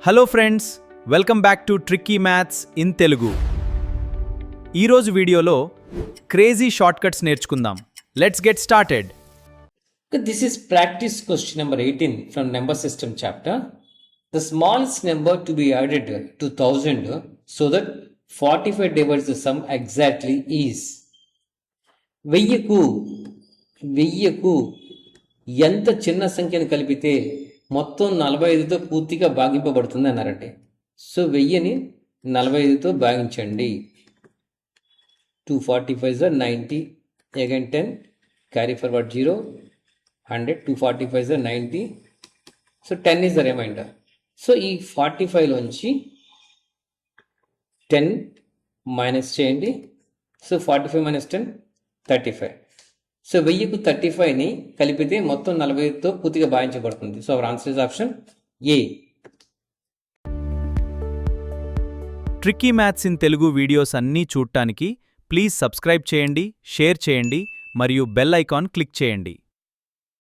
Hello friends, welcome back to tricky maths in Telugu. ఈరోజు వీడియోలో crazy shortcuts నేర్చుకుందాం. Let's get started. This is practice question number 18 from number system chapter. The smallest number to be added to 1000 so that 45 divides the sum exactly is. వెయ్యకు ఎంత చిన్న సంఖ్యను కలిపితే మొత్తం 45తో పూర్తిగా భాగింపబడుతుంది అన్నారంటే. సో 1000ని 45తో భాగించండి. 245 are 90, again 10, carry forward 0, 100, 245 are 90, so 10 is the remainder. So ఈ 45 లోంచి 10 మైనస్ చేయండి. So 45 minus 10, 35. సో 1000కు 35ని కలిపితే మొత్తం 45తో పూర్తిగా భాగించబడుతుంది. So our answer is option A. Tricky maths in Telugu videos అన్నీ చూడటానికి ప్లీజ్ సబ్స్క్రైబ్ చేయండి, షేర్ చేయండి మరియు బెల్ ఐకాన్ క్లిక్ చేయండి.